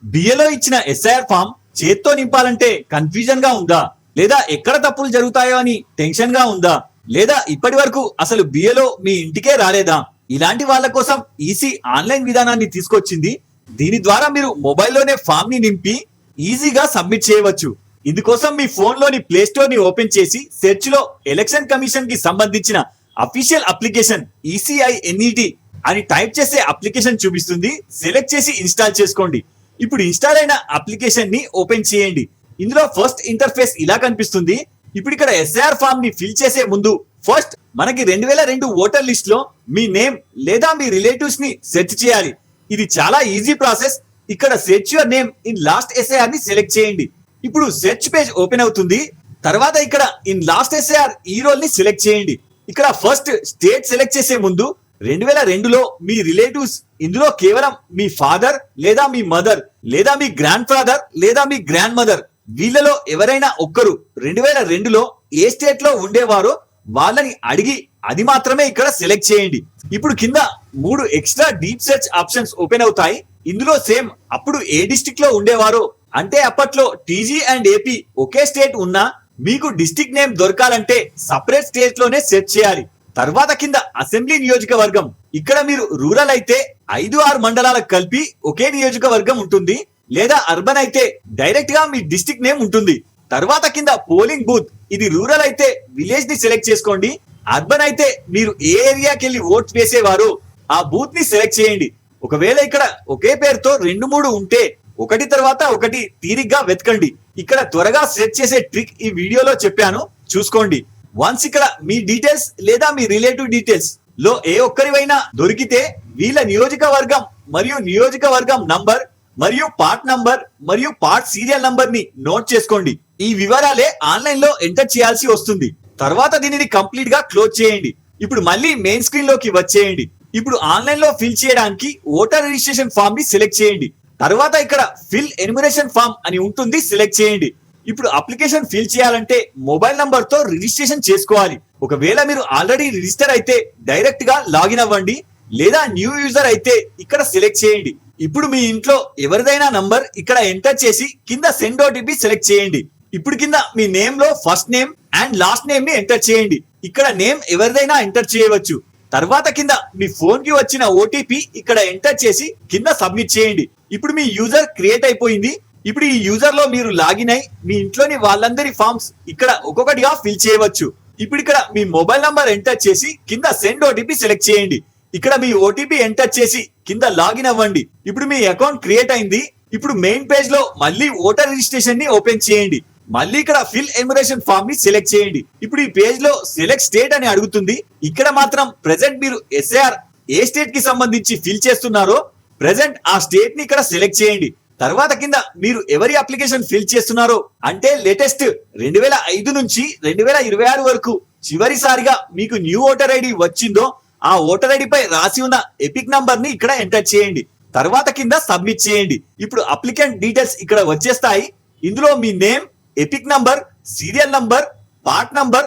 బిఏలో ఇచ్చిన SIR form చేత్తో నింపాలంటే confusion గా ఉందా, లేదా ఎక్కడ తప్పులు జరుగుతాయో అని టెన్షన్ గా ఉందా, లేదా ఇప్పటి వరకు అసలు బిఏలో మీ ఇంటికే రాలేదా? ఇలాంటి వాళ్ళ కోసం ఈసీ ఆన్లైన్ విధానాన్ని తీసుకొచ్చింది. దీని ద్వారా మీరు మొబైల్లోనే ఫామ్ ని నింపి ఈజీగా సబ్మిట్ చేయవచ్చు. ఇందుకోసం మీ ఫోన్ లోని ప్లే స్టోర్ ని ఓపెన్ చేసి సెర్చ్ లో ఎలక్షన్ కమిషన్ కి సంబంధించిన అఫీషియల్ అప్లికేషన్ ఈసీఐ ఎన్ఈటి అని టైప్ చేసే అప్లికేషన్ చూపిస్తుంది. సెలెక్ట్ చేసి ఇన్స్టాల్ చేసుకోండి. ఇప్పుడు ఇన్స్టాల్ అయిన అప్లికేషన్ ని ఓపెన్ చేయండి. ఇందులో ఫస్ట్ ఇంటర్ఫేస్ ఇలా కనిపిస్తుంది. ఇప్పుడు ఇక్కడ ఎస్ఐఆర్ ఫామ్ ని ఫిల్ చేసే ముందు ఫస్ట్ మనకి 2002 ఓటర్ లిస్ట్ లో మీ నేమ్ లేదా మీ రిలేటివ్స్ ని సెర్చ్ చేయాలి. ఇది చాలా ఈజీ ప్రాసెస్. ఇక్కడ search your name in last SIR ని సెలెక్ట్ చేయండి. ఇప్పుడు సెర్చ్ పేజ్ ఓపెన్ అవుతుంది. తర్వాత ఇక్కడ ఇన్ లాస్ట్ ఎస్ఐఆర్ ఈ రోల్ ని సెలెక్ట్ చేయండి. ఇక్కడ ఫస్ట్ స్టేట్ సెలెక్ట్ చేసే ముందు 2002లో మీ రిలేటివ్స్, ఇందులో కేవలం మీ ఫాదర్ లేదా మీ మదర్ లేదా మీ గ్రాండ్ ఫాదర్ లేదా మీ గ్రాండ్ మదర్ వీళ్ళలో ఎవరైనా ఒక్కరు 2002లో ఏ స్టేట్ లో ఉండేవారో వాళ్ళని అడిగి అది మాత్రమే ఇక్కడ సెలెక్ట్ చేయండి. ఇప్పుడు కింద 3 extra deep search options open అవుతాయి. ఇందులో సేమ్ అప్పుడు ఏ డిస్ట్రిక్ట్ లో ఉండేవారో, అంటే అప్పట్లో TG and AP okay state ఉన్నా మీకు డిస్ట్రిక్ట్ నేమ్ దొరకాలంటే సపరేట్ స్టేట్ లోనే సెర్చ్ చేయాలి. తర్వాత కింద అసెంబ్లీ నియోజకవర్గం, ఇక్కడ మీరు రూరల్ అయితే 5-6 మండలాలకు కలిపి ఒకే నియోజకవర్గం ఉంటుంది, లేదా అర్బన్ అయితే డైరెక్ట్ గా మీ డిస్ట్రిక్ట్ నేమ్ ఉంటుంది. తర్వాత కింద పోలింగ్ బూత్, ఇది రూరల్ అయితే విలేజ్ ని సెలెక్ట్ చేసుకోండి, అర్బన్ అయితే మీరు ఏ ఏరియాకి వెళ్ళి ఓట్ వేసేవారో ఆ బూత్ ని సెలెక్ట్ చేయండి. ఒకవేళ ఇక్కడ ఒకే పేరుతో 2-3 ఉంటే ఒకటి తర్వాత ఒకటి తీరిగ్గా వెతకండి. ఇక్కడ త్వరగా సెర్చ్ చేసే ట్రిక్ ఈ వీడియోలో చెప్పాను, చూసుకోండి. వన్స్ ఇక్కడ మీ డీటెయిల్స్ లేదా మీ రిలేటివ్ డీటెయిల్స్ లో ఏ ఒక్కరివైనా దొరికితే వీళ్ళ నియోజకవర్గం మరియు నియోజకవర్గం నంబర్ మరియు పార్ట్ నంబర్ మరియు పార్ట్ సీరియల్ నంబర్ ని నోట్ చేసుకోండి. ఈ వివరాలే ఆన్లైన్ లో ఎంటర్ చేయాల్సి వస్తుంది. తర్వాత దీనిని కంప్లీట్ గా క్లోజ్ చేయండి. ఇప్పుడు మళ్ళీ మెయిన్ స్క్రీన్ లోకి వచ్చేయండి. ఇప్పుడు ఆన్లైన్ లో ఫిల్ చేయడానికి ఓటర్ రిజిస్ట్రేషన్ ఫామ్ ని సెలెక్ట్ చేయండి. తర్వాత ఇక్కడ ఫిల్ ఎన్యుమరేషన్ ఫామ్ అని ఉంటుంది, సెలెక్ట్ చేయండి. ఇప్పుడు అప్లికేషన్ ఫిల్ చేయాలంటే మొబైల్ నంబర్ తో రిజిస్ట్రేషన్ చేసుకోవాలి. ఒకవేళ మీరు ఆల్రెడీ రిజిస్టర్ అయితే డైరెక్ట్ గా లాగిన్ అవ్వండి, లేదా న్యూ యూజర్ అయితే ఇక్కడ సెలెక్ట్ చేయండి. ఇప్పుడు మీ ఇంట్లో ఎవరిదైనా నంబర్ ఇక్కడ ఎంటర్ చేసి కింద సెండ్ ఓటీపీ సెలెక్ట్ చేయండి. ఇప్పుడు కింద మీ నేమ్ లో first name and last name ని ఎంటర్ చేయండి. ఇక్కడ నేమ్ ఎవరిదైనా ఎంటర్ చేయవచ్చు. తర్వాత కింద మీ ఫోన్ కి వచ్చిన ఓటీపీ ఇక్కడ ఎంటర్ చేసి కింద సబ్మిట్ చేయండి. ఇప్పుడు మీ యూజర్ క్రియేట్ అయిపోయింది. ఇప్పుడు ఈ యూజర్ లో మీరు లాగిన్ అయి మీ ఇంట్లోని వాళ్ళందరి ఫామ్స్ ఇక్కడ ఒక్కొక్కటిగా ఫిల్ చేయవచ్చు. ఇప్పుడు ఇక్కడ మీ మొబైల్ నంబర్ ఎంటర్ చేసి కింద సెండ్ ఓటీపీ సెలెక్ట్ చేయండి. ఇక్కడ మీ ఓటీపీ ఎంటర్ చేసి కింద లాగిన్ అవ్వండి. ఇప్పుడు మీ అకౌంట్ క్రియేట్ అయింది. ఇప్పుడు మెయిన్ పేజ్ లో మళ్ళీ ఓటర్ రిజిస్ట్రేషన్ ని ఓపెన్ చేయండి. మళ్ళీ ఇక్కడ ఫిల్ ఎన్యుమరేషన్ ఫామ్ ని సెలెక్ట్ చేయండి. ఇప్పుడు ఈ పేజ్ లో సెలెక్ట్ స్టేట్ అని అడుగుతుంది. ఇక్కడ మాత్రం ప్రెసెంట్ మీరు ఎస్ఐఆర్ ఏ స్టేట్ కి సంబంధించి ఫిల్ చేస్తున్నారో ప్రెసెంట్ ఆ స్టేట్ ని ఇక్కడ సెలెక్ట్ చేయండి. తర్వాత కింద మీరు ఎవరి అప్లికేషన్ ఫిల్ చేస్తున్నారో, అంటే లేటెస్ట్ 2005 నుంచి 2026 వరకు చివరిసారిగా మీకు న్యూ ఓటర్ ఐడి వచ్చిందో ఆ ఓటర్ ఐడి పై రాసి ఉన్న ఎపిక్ నంబర్ ని ఇక్కడ ఎంటర్ చేయండి. తర్వాత కింద సబ్మిట్ చేయండి. ఇప్పుడు అప్లికెంట్ డీటెయిల్స్ ఇక్కడ వచ్చేస్తాయి. ఇందులో మీ name, epic number, serial number, part number,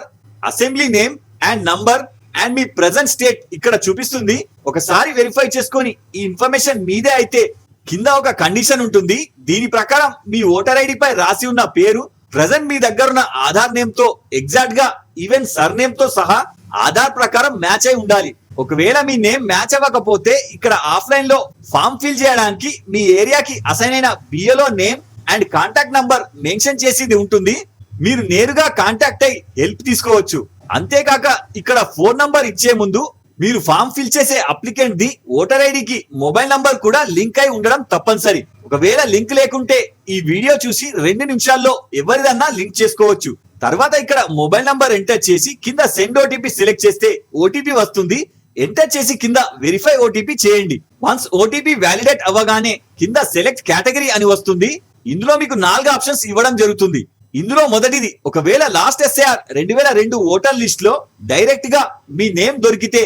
assembly name and number and మీ ప్రెసెంట్ స్టేట్ ఇక్కడ చూపిస్తుంది. ఒకసారి వెరిఫై చేసుకొని ఈ ఇన్ఫర్మేషన్ మీదే అయితే కింద ఒక కండిషన్ ఉంటుంది. దీని ప్రకారం మీ ఓటర్ ఐడి పై రాసి ఉన్న పేరు ప్రెసెంట్ మీ దగ్గర ఉన్న ఆధార్ నేమ్ తో ఎగ్జాక్ట్ గా ఈవెన్ సర్ నేమ్ తో సహా ఆధార్ ప్రకారం మ్యాచ్ అయి ఉండాలి. ఒకవేళ మీ నేమ్ మ్యాచ్ అవ్వకపోతే ఇక్కడ ఆఫ్లైన్ లో ఫామ్ ఫిల్ చేయడానికి మీ ఏరియాకి అసైన్ అయిన బిఏలో name and contact number mention చేసేది ఉంటుంది. మీరు నేరుగా కాంటాక్ట్ అయి హెల్ప్ తీసుకోవచ్చు. అంతేకాక ఇక్కడ ఫోన్ నంబర్ ఇచ్చే ముందు మీరు ఫామ్ ఫిల్ చేసే అప్లికెంట్ ది ఓటర్ ఐడికి మొబైల్ నంబర్ కూడా లింక్ అయి ఉండడం తప్పనిసరి. ఒకవేళ లింక్ లేకుంటే ఈ వీడియో చూసి 2 నిమిషాల్లో ఎవరిదన్నా లింక్ చేసుకోవచ్చు. తర్వాత ఇక్కడ మొబైల్ నంబర్ ఎంటర్ చేసి కింద సెండ్ ఓటీపీ సెలెక్ట్ చేస్తే ఓటీపీ వస్తుంది. ఎంటర్ చేసి కింద వెరిఫై ఓటీపీ చేయండి. వన్స్ ఓటీపీ వ్యాలిడేట్ అవ్వగానే కింద సెలెక్ట్ కేటగిరీ అని వస్తుంది. ఇందులో మీకు 4 ఆప్షన్స్ ఇవ్వడం జరుగుతుంది. ఇందులో మొదటిది, ఒకవేళ లాస్ట్ ఎస్ఐఆర్ 2002 ఓటర్ లిస్ట్ లో డైరెక్ట్ గా మీ నేమ్ దొరికితే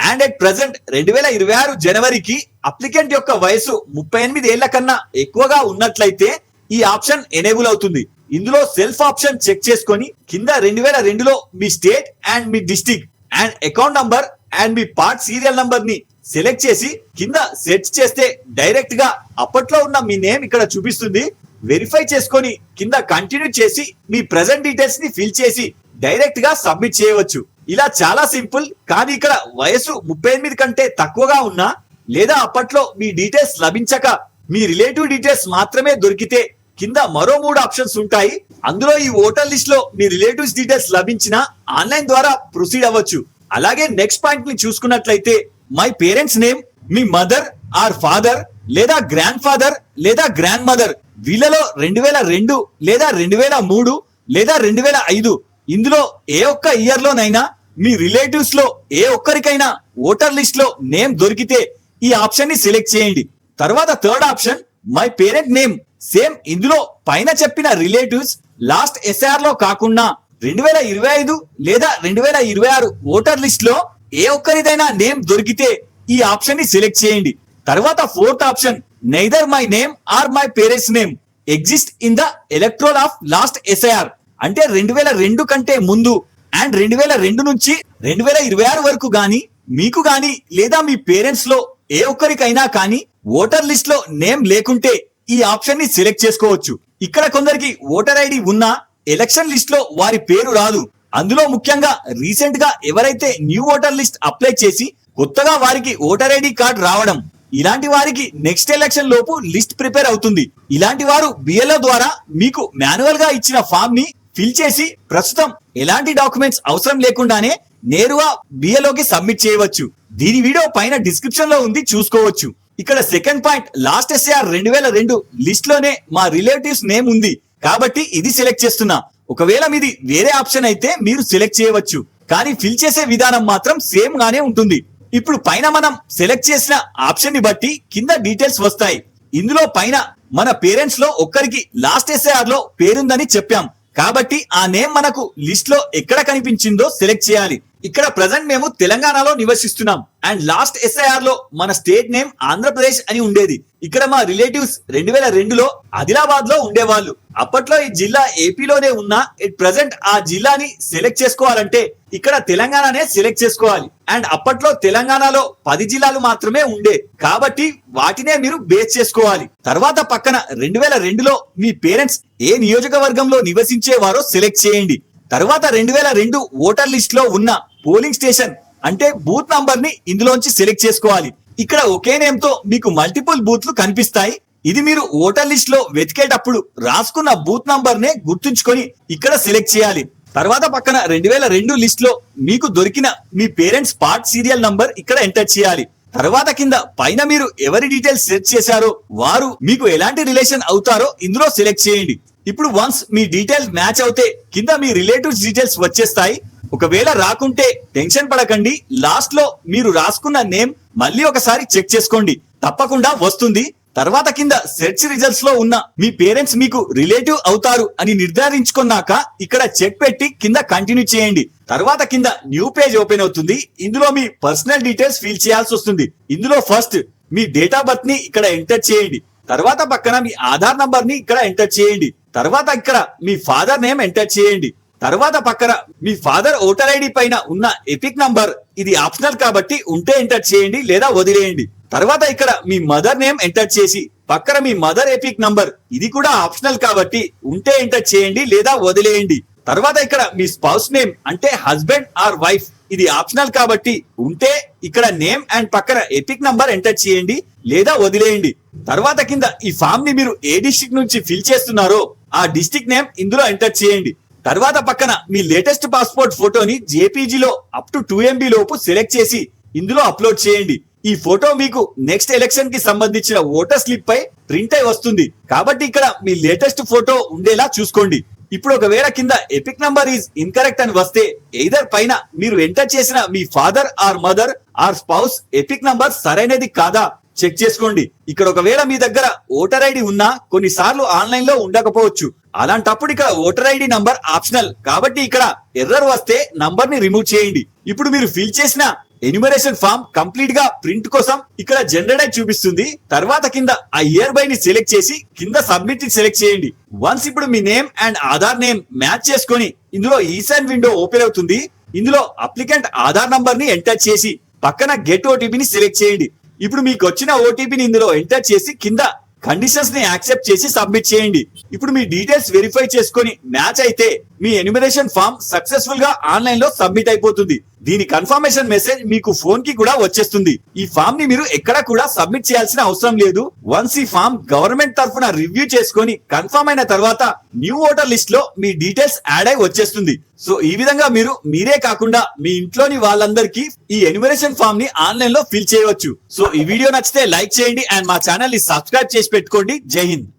అండ్ అట్ ప్రెసెంట్ 2026 జనవరికి అప్లికెంట్ యొక్క వయసు 38 ఏళ్ల కన్నా ఎక్కువగా ఉన్నట్లయితే ఈ ఆప్షన్ ఎనేబుల్ అవుతుంది. ఇందులో సెల్ఫ్ ఆప్షన్ చెక్ చేసుకొని కింద 2002లో మీ స్టేట్ అండ్ మీ district and account number and మీ పార్ట్ సీరియల్ నంబర్ ని సెలెక్ట్ చేసి కింద సెర్చ్ చేస్తే డైరెక్ట్ గా అప్పట్లో ఉన్న మీ నేమ్ ఇక్కడ చూపిస్తుంది. వెరిఫై చేసుకొని కింద కంటిన్యూ చేసి మీ ప్రెజెంట్ డీటెయిల్స్ ని ఫిల్ చేసి డైరెక్ట్ గా సబ్మిట్ చేయవచ్చు. ఇలా చాలా సింపుల్. కానీ ఇక్కడ వయసు 38 కంటే తక్కువగా ఉన్నా లేదా అప్పట్లో మీ డీటెయిల్స్ లభించక మీ రిలేటివ్ డీటెయిల్స్ మాత్రమే దొరికితే కింద మరో 3 ఆప్షన్స్ ఉంటాయి. అందులో ఈ ఓటర్ లిస్ట్ లో మీ రిలేటివ్స్ డీటెయిల్స్ లభించిన ఆన్లైన్ ద్వారా ప్రొసీడ్ అవ్వచ్చు. అలాగే నెక్స్ట్ పాయింట్ ని చూసుకున్నట్లయితే my parents name, me mother or father లేదా గ్రాండ్ ఫాదర్ లేదా గ్రాండ్ మదర్ వీళ్ళలో 2002 లేదా 2003 లేదా 2005 ఇందులో ఏ ఒక్క ఇయర్ లోనైనా మీ రిలేటివ్స్ లో ఏ ఒక్కరికైనా ఓటర్ లిస్ట్ లో నేమ్ దొరికితే ఈ ఆప్షన్ ని సెలెక్ట్ చేయండి. తర్వాత third option my parent name. Same ఇందులో పైన చెప్పిన రిలేటివ్స్ లాస్ట్ ఎస్ఆర్ లో కాకుండా 2025 లేదా 2026 ఓటర్ లిస్ట్ లో ఏ ఒక్కరిదైనా నేమ్ దొరికితే ఈ ఆప్షన్ ని సెలెక్ట్ చేయండి. తర్వాత fourth option neither my name or my parents name exist in the electoral of last SIR. అంటే 2002 కంటే ముందు అండ్ 2002 నుంచి 2026 వరకు గాని మీకు గాని లేదా మీ పేరెంట్స్ లో ఏ ఒక్కరికైనా కానీ ఓటర్ లిస్ట్ లో నేమ్ లేకుంటే ఈ ఆప్షన్ ని సెలెక్ట్ చేసుకోవచ్చు. ఇక్కడ కొందరికి ఓటర్ ఐడి ఉన్నా ఎలక్షన్ లిస్ట్ లో వారి పేరు రాదు. అందులో ముఖ్యంగా రీసెంట్ గా ఎవరైతే న్యూ ఓటర్ లిస్ట్ అప్లై చేసి కొత్తగా వారికి ఓటర్ ఐడి కార్డ్ రావడం, ఇలాంటి వారికి నెక్స్ట్ ఎలక్షన్ లోపు లిస్ట్ ప్రిపేర్ అవుతుంది. ఇలాంటి వారు బిఎల్ఓ ద్వారా మీకు మాన్యువల్ గా ఇచ్చిన ఫామ్ ని ఫిల్ చేసి ప్రస్తుతం ఎలాంటి డాక్యుమెంట్స్ అవసరం లేకుండానే నేరుగా బిఎల్ఓకి సబ్మిట్ చేయవచ్చు. దీని వీడియో పైన డిస్క్రిప్షన్ లో ఉంది, చూసుకోవచ్చు. ఇక్కడ second point last SIR 2002 list లోనే మా రిలేటివ్స్ నేమ్ ఉంది కాబట్టి ఇది సెలెక్ట్ చేస్తున్నా. ఒకవేళ మీది వేరే ఆప్షన్ అయితే మీరు సెలెక్ట్ చేయవచ్చు, కానీ ఫిల్ చేసే విధానం మాత్రం సేమ్ గానే ఉంటుంది. ఇప్పుడు పైన మనం సెలెక్ట్ చేసిన ఆప్షన్ ని బట్టి కింద డీటెయిల్స్ వస్తాయి. ఇందులో పైన మన పేరెంట్స్ లో ఒక్కరికి లాస్ట్ ఎస్ఐఆర్ లో పేరుందని చెప్పాం కాబట్టి ఆ నేమ్ మనకు లిస్ట్ లో ఎక్కడ కనిపించిందో సెలెక్ట్ చేయాలి. ఇక్కడ ప్రజెంట్ మేము తెలంగాణలో నివసిస్తున్నాం అండ్ లాస్ట్ ఎస్ఐఆర్ లో మన స్టేట్ నేమ్ ఆంధ్రప్రదేశ్ అని ఉండేది. ఇక్కడ మా రిలేటివ్స్ 2002లో ఆదిలాబాద్ లో ఉండేవాళ్ళు. అప్పట్లో ఈ జిల్లా ఏపీలోనే ఉన్నా ఎట్ ప్రజెంట్ ఆ జిల్లాని సెలెక్ట్ చేసుకోవాలంటే ఇక్కడ తెలంగాణనే సెలెక్ట్ చేసుకోవాలి. అండ్ అప్పట్లో తెలంగాణలో 10 జిల్లాలు మాత్రమే ఉండే కాబట్టి వాటినే మీరు బేస్ చేసుకోవాలి. తర్వాత పక్కన 2002లో మీ పేరెంట్స్ ఏ నియోజకవర్గంలో నివసించేవారో సెలెక్ట్ చేయండి. తర్వాత 2002 ఓటర్ లిస్ట్ లో ఉన్న పోలింగ్ స్టేషన్ అంటే బూత్ నంబర్ ని ఇందులోంచి సెలెక్ట్ చేసుకోవాలి. ఇక్కడ ఒకే నేమ్ తో మీకు మల్టిపుల్ బూత్లు కనిపిస్తాయి. ఇది మీరు ఓటర్ లిస్ట్ లో వెతికేటప్పుడు రాసుకున్న బూత్ నంబర్ నే గుర్తుంచుకొని ఇక్కడ సెలెక్ట్ చేయాలి. తర్వాత పక్కన 2002 లిస్ట్ లో మీకు దొరికిన మీ పేరెంట్స్ పార్ట్ సీరియల్ నంబర్ ఇక్కడ ఎంటర్ చేయాలి. తర్వాత కింద పైన మీరు ఎవరి డీటెయిల్స్ సెర్చ్ చేశారో వారు మీకు ఎలాంటి రిలేషన్ అవుతారో ఇందులో సెలెక్ట్ చేయండి. ఇప్పుడు వన్స్ మీ డీటెయిల్స్ మ్యాచ్ అవుతే కింద మీ రిలేటివ్స్ డీటెయిల్స్ వచ్చేస్తాయి. ఒకవేళ రాకుంటే టెన్షన్ పడకండి, లాస్ట్ లో మీరు రాసుకున్న నేమ్ మళ్ళీ ఒకసారి చెక్ చేసుకోండి, తప్పకుండా వస్తుంది. తర్వాత కింద సెర్చ్ రిజల్ట్స్ లో ఉన్న మీ పేరెంట్స్ మీకు రిలేటివ్ అవుతారు అని నిర్ధారించుకున్నాక ఇక్కడ చెక్ పెట్టి కింద కంటిన్యూ చేయండి. తర్వాత కింద న్యూ పేజ్ ఓపెన్ అవుతుంది. ఇందులో మీ పర్సనల్ డీటెయిల్స్ ఫిల్ చేయాల్సి వస్తుంది. ఇందులో first me date of birth ని ఇక్కడ ఎంటర్ చేయండి. తర్వాత పక్కన మీ ఆధార్ నంబర్ ని ఇక్కడ ఎంటర్ చేయండి. తర్వాత ఇక్కడ మీ ఫాదర్ నేమ్ ఎంటర్ చేయండి. తర్వాత పక్కన మీ ఫాదర్ ఓటర్ ఐడి పైన ఉన్న ఎపిక్ నంబర్, ఇది ఆప్షనల్ కాబట్టి ఉంటే ఎంటర్ చేయండి లేదా వదిలేయండి. తర్వాత ఇక్కడ మీ మదర్ నేమ్ ఎంటర్ చేసి పక్కన మీ మదర్ ఎపిక్ నంబర్, ఇది కూడా ఆప్షనల్ కాబట్టి ఉంటే ఎంటర్ చేయండి లేదా వదిలేయండి. తర్వాత ఇక్కడ మీ స్పౌస్ నేమ్ అంటే హస్బెండ్ ఆర్ వైఫ్, ఇది ఆప్షనల్ కాబట్టి ఉంటే ఇక్కడ నేమ్ అండ్ పక్కన ఎపిక్ నంబర్ ఎంటర్ చేయండి లేదా వదిలేయండి. తర్వాత కింద ఈ ఫామ్ ని మీరు ఏ డిస్ట్రిక్ట్ నుంచి ఫిల్ చేస్తున్నారో ఆ డిస్ట్రిక్ట్ నేమ్ ఇందులో ఎంటర్ చేయండి. తర్వాత పక్కన మీ లేటెస్ట్ పాస్పోర్ట్ ఫోటోని జేపీజీలో అప్ టు 2 MB లోపు సెలెక్ట్ చేసి ఇందులో అప్లోడ్ చేయండి. ఈ ఫోటో మీకు నెక్స్ట్ ఎలక్షన్ కి సంబంధించిన ఓటర్ స్లిప్ పై ప్రింట్ అయి వస్తుంది కాబట్టి ఇక్కడ మీ లేటెస్ట్ ఫోటో ఉండేలా చూసుకోండి. ఇప్పుడు ఒకవేళ కింద ఎపిక్ నంబర్ ఈజ్ ఇన్కరెక్ట్ అని వస్తే ఎయిదర్ పైన మీరు ఎంటర్ చేసిన మీ father or mother or spouse epic number సరైనది కాదా చెక్ చేసుకోండి. ఇక్కడ ఒకవేళ మీ దగ్గర ఓటర్ ఐడి ఉన్నా కొన్నిసార్లు ఆన్లైన్ లో ఉండకపోవచ్చు. అలాంటప్పుడు ఇక్కడ ఓటర్ ఐడి నంబర్ ఆప్షనల్ కాబట్టి ఇక్కడ ఎర్రర్ వస్తే నంబర్ ని రిమూవ్ చేయండి. ఇప్పుడు మీరు ఫిల్ చేసిన ఎన్యూమరేషన్ ఫామ్ కంప్లీట్ గా ప్రింట్ కోసం ఇక్కడ జనరేట్ చూపిస్తుంది. తర్వాత కింద ఆ ఇయర్ బై ని సెలెక్ట్ చేసి కింద సబ్మిట్ ని సెలెక్ట్ చేయండి. వన్స్ ఇప్పుడు మీ name and Aadhaar name match చేసుకొని ఇందులో ఈసాన్ విండో ఓపెన్ అవుతుంది. ఇందులో అప్లికెంట్ ఆధార్ నంబర్ ని ఎంటర్ చేసి పక్కన గెట్ ఓటీపీని సెలెక్ట్ చేయండి. ఇప్పుడు మీకు వచ్చిన ఓటీపీని ఇందులో ఎంటర్ చేసి కింద కండిషన్స్ ని యాక్సెప్ట్ చేసి సబ్మిట్ చేయండి. ఇప్పుడు మీ డీటెయిల్స్ వెరిఫై చేసుకొని మ్యాచ్ అయితే మీ ఎన్యుమరేషన్ ఫామ్ సక్సెస్ఫుల్ గా ఆన్లైన్ లో సబ్మిట్ అయిపోతుంది. దీని కన్ఫర్మేషన్ మెసేజ్ మీకు ఫోన్ కి కూడా వచ్చేస్తుంది. ఈ ఫామ్ ని మీరు ఎక్కడ కూడా సబ్మిట్ చేయాల్సిన అవసరం లేదు. వన్స్ ఈ ఫామ్ గవర్నమెంట్ తరఫున రివ్యూ చేసుకొని కన్ఫర్మ్ అయిన తర్వాత న్యూ ఓటర్ లిస్ట్ లో మీ డీటెయిల్స్ యాడ్ అయి వచ్చేస్తుంది. సో ఈ విధంగా మీరే కాకుండా మీ ఇంట్లోని వాళ్ళందరికీ ఈ ఎన్యుమరేషన్ ఫామ్ ని ఆన్లైన్ లో ఫిల్ చేయవచ్చు. సో ఈ వీడియో నచ్చితే లైక్ చేయండి అండ్ మా ఛానల్ ని సబ్స్క్రైబ్ చేసి పెట్టుకోండి. జై హింద్.